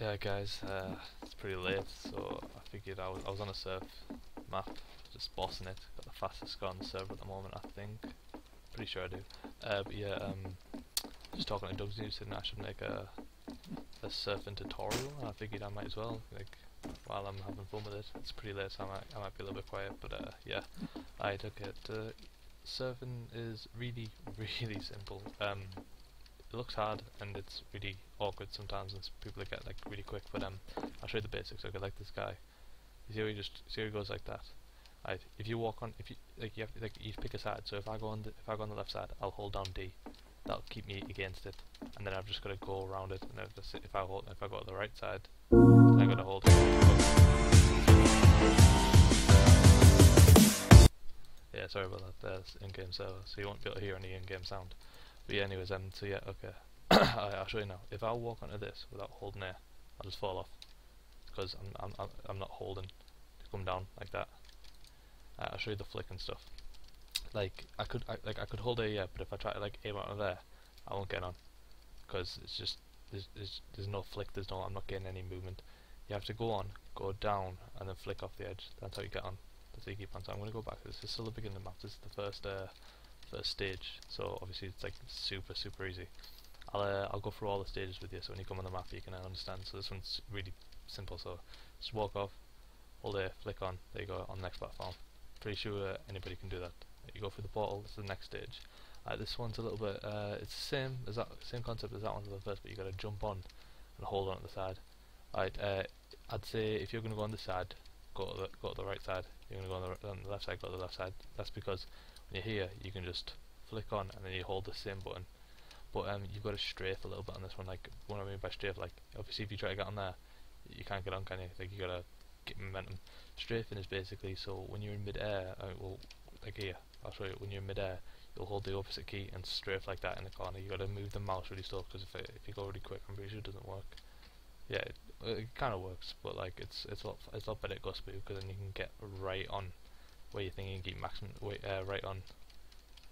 Yeah, guys, it's pretty late, so I figured I was on a surf map, just bossing it. Got the fastest score on the server at the moment, I think. Pretty sure I do. But yeah, just talking to Doug's news, and I should make a surfing tutorial. And I figured I might as well, like, while I'm having fun with it. It's pretty late, so I might be a little bit quiet. But yeah, I took it. Surfing is really, really simple. It looks hard and it's really awkward sometimes, and people get like really quick. But I'll show you the basics. Okay, like this guy. You see how he goes like that. Right. If you walk on, if you like, you pick a side. So if I go on the left side, I'll hold down D. That'll keep me against it, and then I've just got to go around it. And if I go to the right side, I'm gonna hold it. Yeah, sorry about that. There's in-game server, so you won't be able to hear any in-game sound. But yeah, anyways, so yeah, okay. I'll show you now. If I walk onto this without holding air, I'll just fall off because I'm not holding to come down like that. I'll show you the flick and stuff. Like I could hold A, yeah, but if I try to like aim out of there, I won't get on because it's just there's no flick. I'm not getting any movement. You have to go down, and then flick off the edge. That's how you get on. That's how you keep on. So I'm going to go back. This is still the beginning map. This is the first stage. So obviously it's like super easy. I'll go through all the stages with you, so when you come on the map you can understand. So this one's really simple. So just walk off, hold A, flick on. There you go, on the next platform. Pretty sure anybody can do that. You go through the portal. This is the next stage. This one's a little bit. It's the same as that, same concept as that one to the first, but you got to jump on and hold on at the side. I'd say if you're going to go on this side, go to the right side. You're going to go on the left side, go to the left side. That's because when you're here, you can just flick on and then you hold the same button. But you've got to strafe a little bit on this one. Like, what I mean by strafe, like obviously if you try to get on there, you can't get on, can you? Like, you got to get momentum. Strafing is basically so when you're in mid-air, well, like here, I'll show you. When you're in mid-air, you'll hold the opposite key and strafe like that in the corner. You got to move the mouse really slow because if you go really quick, I'm pretty sure it doesn't work. Yeah, it kind of works, but like it's a lot better to go smooth because then you can get right on where you think you can keep maximum right on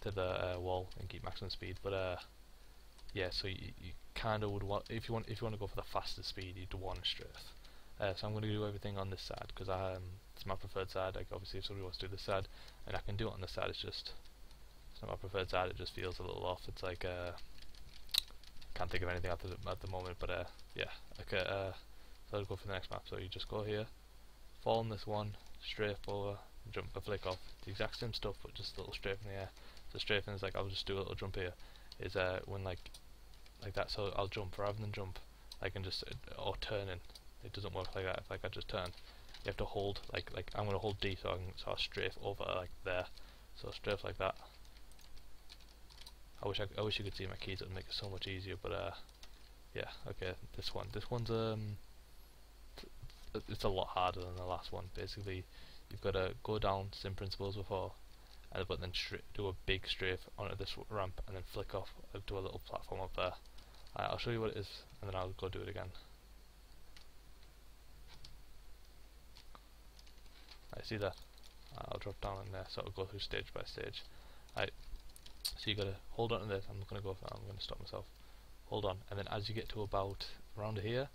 to the wall and keep maximum speed. But yeah, so you kind of would want if you want to go for the fastest speed, you'd want strafe. So I'm going to do everything on this side because it's my preferred side. Like obviously, if somebody wants to do this side, and I can do it on this side, it's not my preferred side. It just feels a little off. It's like can't think of anything at the moment. But yeah, okay. So I'll go for the next map. So you just go here, fall on this one, strafe over, jump, a flick off. The exact same stuff, but just a little strafe in the air. So strafing is like I'll just do a little jump here. Is when like that. So I'll jump rather than jump. I can just or turning. It doesn't work like that. If like I just turn, you have to hold like I'm gonna hold D so I'll strafe over like there. So strafe like that. I wish you could see my keys. It would make it so much easier. But yeah, okay. This one's it's a lot harder than the last one. Basically, you've got to go down same principles before, but then do a big strafe onto this ramp and then flick off to a little platform up there. I'll show you what it is and then I'll go do it again. I see that. I'll drop down in there, so I'll go through stage by stage. So you gotta hold on to this. I'm not gonna go for that. I'm gonna stop myself. Hold on, and then as you get to about around here,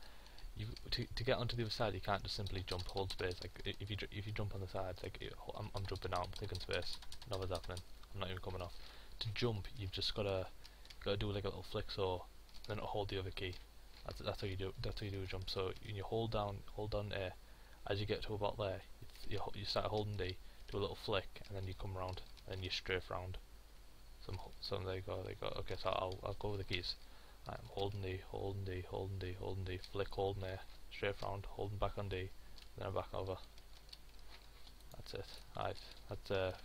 to get onto the other side, you can't just simply jump, hold space. Like if you jump on the side, like I'm jumping now, I'm clicking space. Nothing's happening. I'm not even coming off. To jump, you've just gotta do like a little flick, so then hold the other key. That's how you do. That's how you do a jump. So you hold down A. As you get to about there, you start holding D, do a little flick, and then you come round, and then you strafe round. So there you go. Okay, so I'll go with the keys. I'm holding D, holding D, holding D, holding D, flick, holding A, strafe round, holding back on D, then I'm back over. That's it. Alright, that's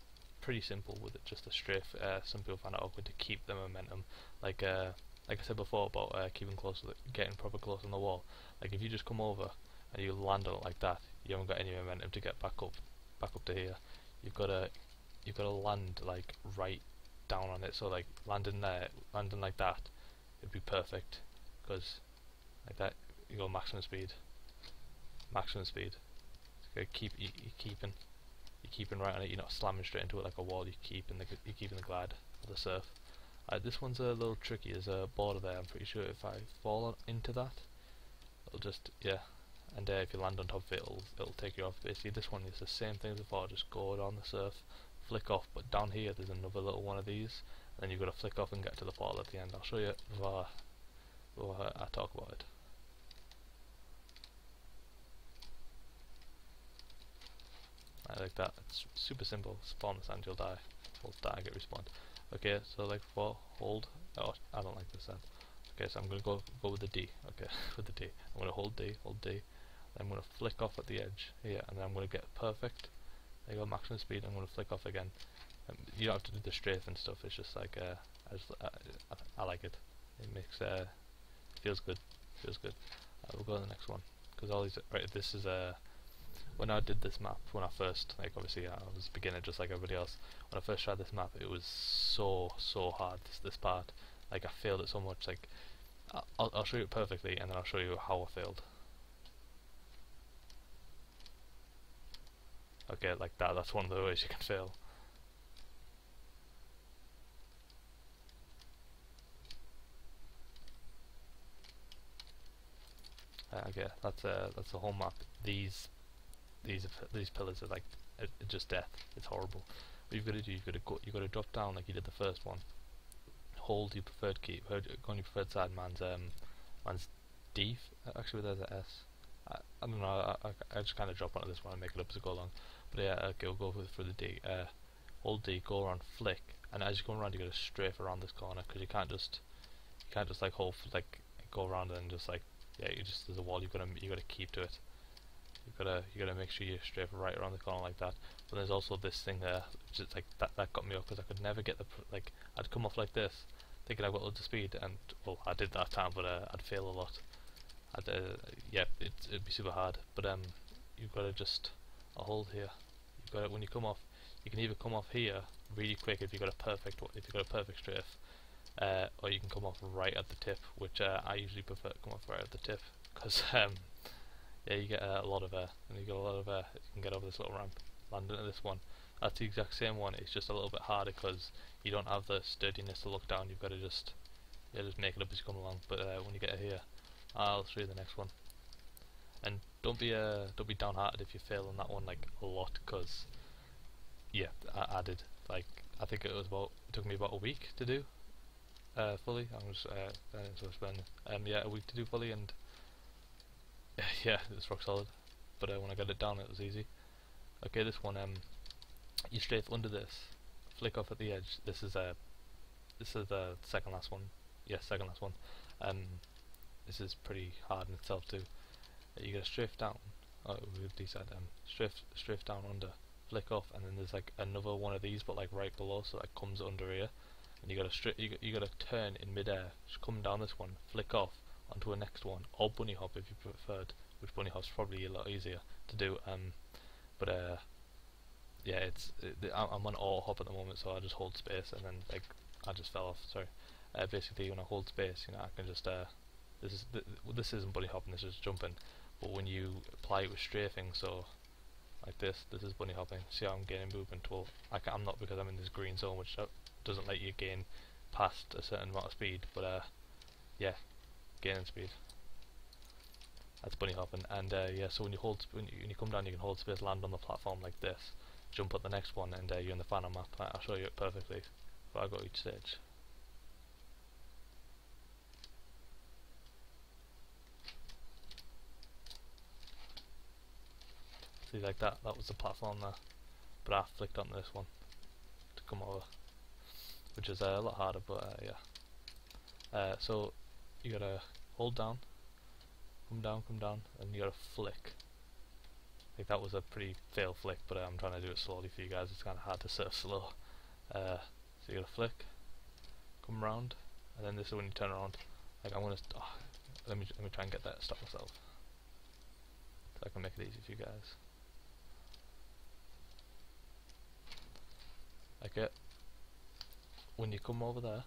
pretty simple with it. Just a strafe. Some people find it awkward to keep the momentum. Like I said before about keeping close, getting proper close on the wall. Like if you just come over and you land on it like that, you haven't got any momentum to get back up to here. You've got to land like right down on it. So like landing like that, it'd be perfect because like that you go maximum speed. So you're keeping right on it. You're not slamming straight into it like a wall. You're keeping the glide of the surf. This one's a little tricky. There's a border there. I'm pretty sure if I fall into that, it'll just, yeah. And if you land on top of it, it'll take you off. Basically, this one is the same thing as before. Just go down the surf, flick off. But down here, there's another little one of these, and then you've got to flick off and get to the portal at the end. I'll show you before I talk about it. Like that. It's super simple. Spawn the sand, you'll die. Hold die, get respawned. Okay, so like before, hold. Oh, I don't like this then. Okay, so I'm gonna go with the D. Okay, with the D. I'm gonna hold D, then I'm gonna flick off at the edge here, and then I'm gonna get perfect. There you go, maximum speed. I'm gonna flick off again. You don't have to do the strafe and stuff. It's just like I like it. It makes feels good. Feels good. We'll go to the next one because all these. Right, this is when I did this map, when I first, like obviously I was a beginner just like everybody else, when I first tried this map it was so hard, this part, like I failed it so much, like I'll show you it perfectly and then I'll show you how I failed. Okay, like that's one of the ways you can fail. Okay, that's the whole map. These pillars are like just death. It's horrible. What you've got to do, you've got to drop down like you did the first one. Hold your preferred key. Go on your preferred side. Man's D. Actually, there's an S. I don't know. I just kind of drop onto this one and make it up as I go along. But yeah, okay, we'll go for the D. Hold D. Go around, flick, and as you come around, you got to strafe around this corner because you can't just like hold like go around and just like there's a wall. You got to keep to it. You gotta make sure you strafe right around the corner like that. But there's also this thing there, just like that got me up because I could never get like I'd come off like this, thinking I've got loads of speed, and well I did that time, but I'd fail a lot. Yeah, it'd be super hard. But you've got to just hold here. You've got when you come off, you can either come off here really quick if you got a perfect strafe, or you can come off right at the tip, which I usually prefer to come off right at the tip because yeah, you get a lot of air, and you get a lot of air. You can get over this little ramp, land into this one. That's the exact same one. It's just a little bit harder because you don't have the sturdiness to look down. You've got to just make it up as you come along. But when you get here, I'll show you the next one. And don't be downhearted if you fail on that one like a lot, because yeah, I did. Like I think it took me about a week to do fully. I'm just yeah, a week to do fully, and yeah, it's rock solid. But when I got it down, it was easy. Okay, this one, you strafe under this, flick off at the edge. This is the second last one. Yeah, second last one. This is pretty hard in itself too. You gotta strafe down. Oh, we decide strafe down under, flick off, and then there's like another one of these, but like right below, so that comes under here. And you gotta turn in midair, just come down this one, flick off onto a next one, or Bunnyhop if you preferred, which Bunnyhop's probably a lot easier to do. But yeah, I'm on auto hop at the moment, so I just hold space and then like I just fell off. Sorry. Basically, when I hold space, I can just this isn't Bunnyhopping, this is jumping. But when you apply it with strafing, so like this is Bunnyhopping. See how I'm gaining movement? Well, I'm not, because I'm in this green zone, which doesn't let you gain past a certain amount of speed. But yeah, gaining speed. That's Bunnyhopping. And yeah, so when you come down, you can hold space, land on the platform like this, jump at the next one, and you're in the final map. I'll show you it perfectly. But I got each stage. See, like that was the platform there, but I flicked onto this one to come over, which is a lot harder, but yeah. So you gotta hold down, come down, and you gotta flick. Like that was a pretty fail flick, but I'm trying to do it slowly for you guys. It's kind of hard to surf slow. So you gotta flick, come round, and then this is when you turn around. Like I'm gonna let me try and get that, stop myself, so I can make it easy for you guys. Okay, when you come over there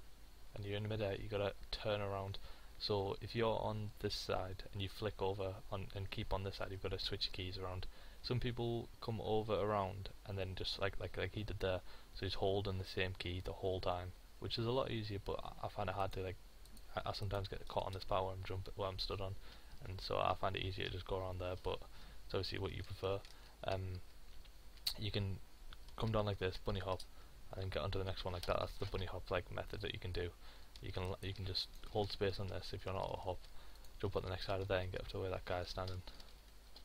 and you're in midair, you gotta turn around. So if you're on this side and you flick over and keep on this side, you've got to switch keys around. Some people come over around and then just like he did there, so he's holding the same key the whole time, which is a lot easier. But I find it hard to I sometimes get caught on this part where I'm stood on, and so I find it easier to just go around there, but it's obviously what you prefer. You can come down like this, bunny hop, and then get onto the next one like that. That's the bunny hop like method that you can do. You can just hold space on this if you're not a hop, jump on the next side of there and get up to where that guy is standing.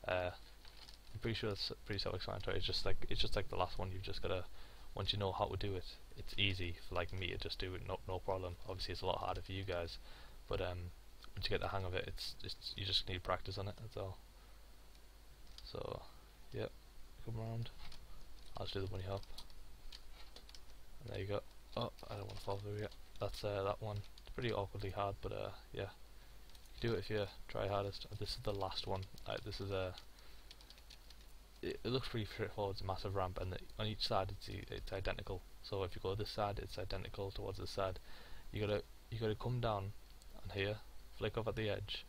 I'm pretty sure it's pretty self-explanatory. It's just like the last one. You've just gotta, once you know how to do it, it's easy for like me to just do it, no problem. Obviously it's a lot harder for you guys, but once you get the hang of it, it's you just need practice on it. That's all. So yep, come around. I'll just do the bunny hop. And there you go. Oh, I don't want to fall through yet. That's that one. It's pretty awkwardly hard, but yeah, you do it if you try hardest. This is the last one. This is a. It looks pretty straightforward. It's a massive ramp, and on each side it's identical. So if you go this side, it's identical towards this side. You gotta come down on here, flick off at the edge,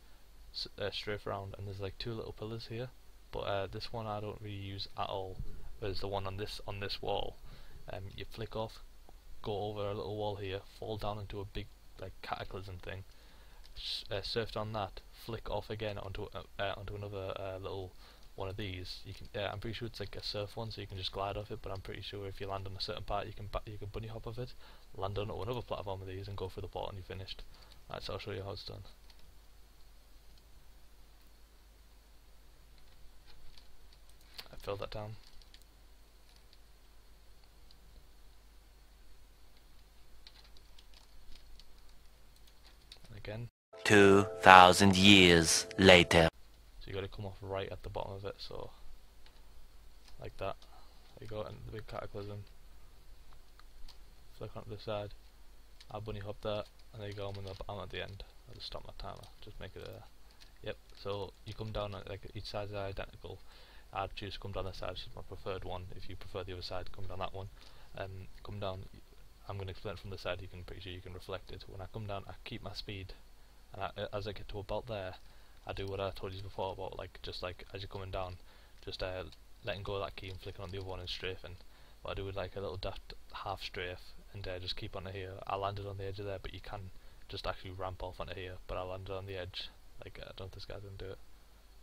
strafe around, and there's like two little pillars here. But this one I don't really use at all. Whereas the one on this wall, you flick off, go over a little wall here, fall down into a big like cataclysm thing, surf on that, flick off again onto another little one of these. You can I'm pretty sure it's like a surf one, so you can just glide off it. But I'm pretty sure if you land on a certain part, you can bunny hop off it, land on another platform of these, and go through the port, and you're finished. Right, so I'll show you how it's done. I filled that down. And again. 2,000 years later. So you got to come off right at the bottom of it, so like that. There you go, into the big cataclysm. Flick onto the side. I'll bunny hop there, and there you go. I'm at the end. I'll just stop my timer. Just make it a. Yep. So you come down, like each side is identical. I'd choose to come down this side, which is my preferred one. If you prefer the other side, come down that one. Come down. I'm going to explain it from the side. Pretty sure you can reflect it. When I come down, I keep my speed, and as I get to about there, I do what I told you before about just like as you're coming down, just letting go of that key and flicking on the other one and strafing. But I do with like a little daft half strafe and just keep onto here. I landed on the edge of there, but you can just actually ramp off onto here. But I landed on the edge. Like I don't know if this guy didn't do it.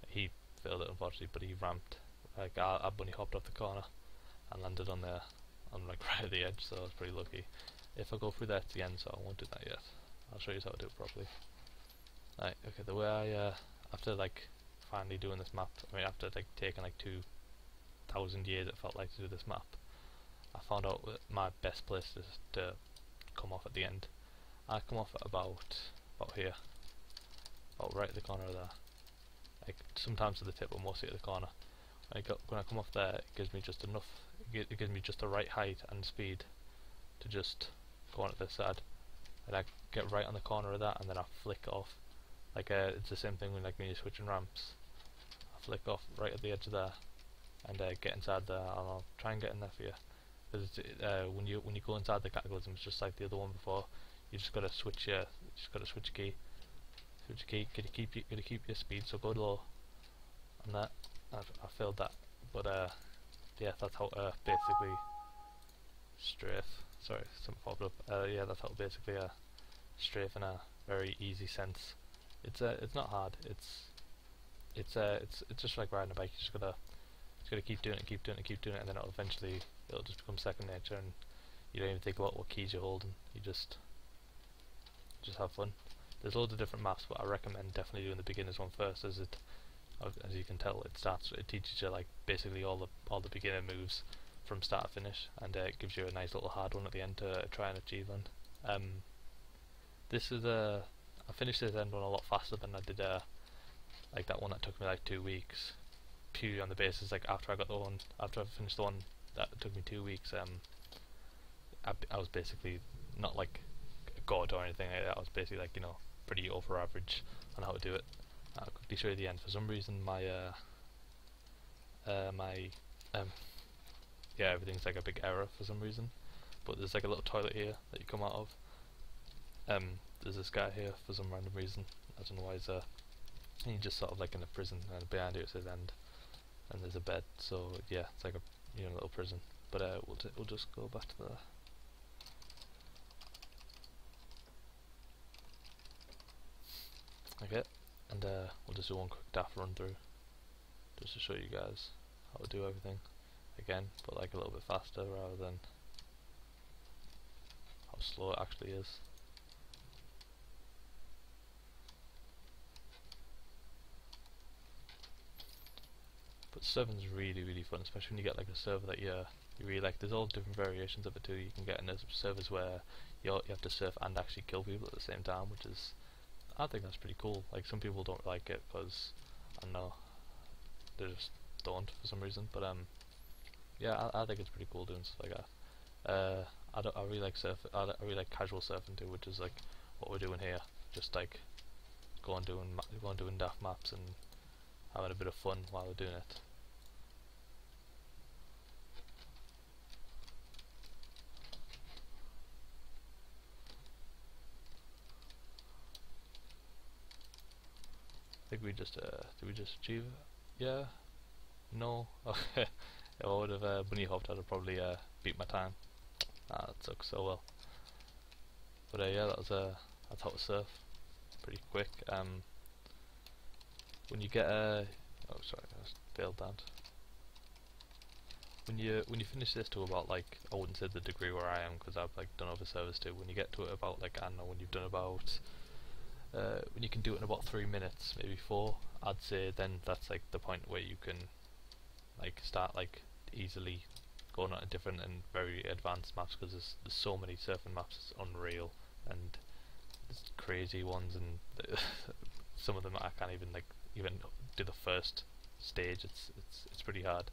He failed it unfortunately, but he ramped. Like I bunny hopped off the corner and landed on there, on like right at the edge. So I was pretty lucky. If I go through there to the end, so I won't do that yet. I'll show you how to do it properly. Right, okay, the way I, after like finally doing this map, I mean after like taking like 2,000 years it felt like to do this map, I found out that my best place is to come off at the end. I come off at about here, about right at the corner of there. Like sometimes to the tip, but mostly at the corner. When I come off there, it gives me just enough, it gives me just the right height and speed to just go on to this side. And I get right on the corner of that, and then I flick off. Like it's the same thing when like when you're switching ramps. I flick off right at the edge of there, and get inside there. I'll try and get in there for you. Because when you go inside the cataclysm, it's just like the other one before. You just gotta switch your key. Switch your key. Gotta keep your speed. So go low. And that I failed that, but yeah, that's how basically strafe. Sorry, something popped up. Yeah, that's how basically strafe in a very easy sense. It's not hard. It's just like riding a bike. You just gotta keep doing it, and then it'll just become second nature, and you don't even think about what keys you're holding. You just have fun. There's loads of different maps, but I recommend definitely doing the beginners one first, as you can tell, it teaches you like basically all the beginner moves from start to finish, and it gives you a nice little hard one at the end to try and achieve on. This is I finished this end one a lot faster than I did like that one that took me like 2 weeks, purely on the basis like after I finished the one that took me 2 weeks. I was basically not like a god or anything like that. I was basically like, you know, pretty over average on how to do it. I'll quickly show you the end. For some reason my yeah, everything's like a big error for some reason, but there's like a little toilet here that you come out of. There's this guy here for some random reason. I don't know why he's there. And you're just sort of like in a prison, and behind it says end, and there's a bed. So yeah, it's like a little prison. But we'll just go back to the. Okay, and we'll just do one quick daft run through just to show you guys how to do everything again, but like a little bit faster rather than how slow it actually is. But surfing's really fun, especially when you get like a server that you really like. There's all different variations of it too. You can get in servers where you have to surf and actually kill people at the same time, which is, I think that's pretty cool. Like some people don't like it because, I don't know, they just don't for some reason. But yeah, I think it's pretty cool doing stuff like that. I really like I really like casual surfing too, which is like what we're doing here. Just like going doing daft maps and having a bit of fun while we're doing it. I think we just did we just achieve it? Yeah? No? Okay. If I would have bunnyhopped, I'd have probably beat my time. Ah, that sucks so well. But yeah, that's how to surf. Pretty quick. When you get oh sorry, I just failed that. When you finish this to about like, I wouldn't say the degree where I am because I've like done other servers too. When you get to it about like, I don't know, when you've done about when you can do it in about 3 minutes, maybe 4, I'd say then that's like the point where you can like start like easily going on to different and very advanced maps, because there's so many surfing maps, it's unreal, and there's crazy ones, and some of them I can't even even do the first stage. It's pretty hard,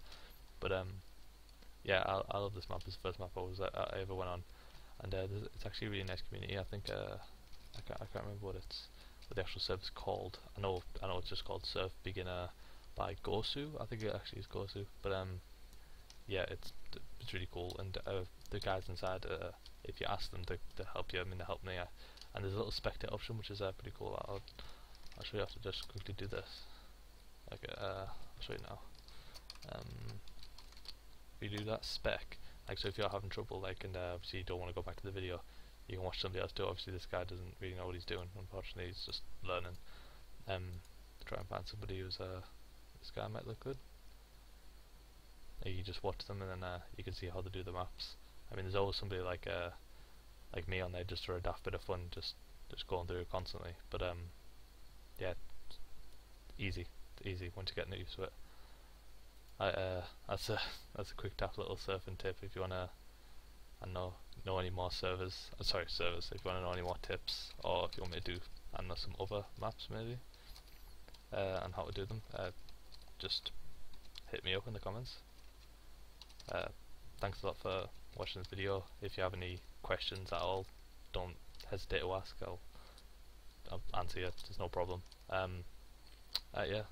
but yeah, I love this map. It's the first map I ever went on, and it's actually a really nice community. I think I can't remember what the actual server's called. I know it's just called Surf Beginner by Gosu. I think it actually is Gosu, but yeah, it's really cool, and the guys inside, if you ask them to help you, I mean, they help me, and there's a little spectate option which is pretty cool. I'll show you how to just quickly do this. Okay, I'll show you now. If you do that spec, like, so if you're having trouble, like, and obviously you don't want to go back to the video, you can watch somebody else do it. Obviously this guy doesn't really know what he's doing, unfortunately, he's just learning. Try and find somebody who's this guy might look good. You just watch them, and then you can see how they do the maps. I mean, there's always somebody like me on there just for a daft bit of fun, just going through it constantly. But yeah, it's easy once you get used to it. That's a quick daft little surfing tip. If you wanna, I know any more servers. Sorry, servers. If you wanna know any more tips, or if you want me to do, I don't know, some other maps maybe, and how to do them, just hit me up in the comments. Thanks a lot for watching this video. If you have any questions at all, don't hesitate to ask. I'll answer you. There's no problem. Yeah.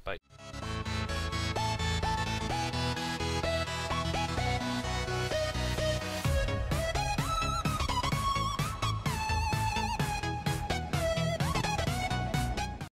Bye.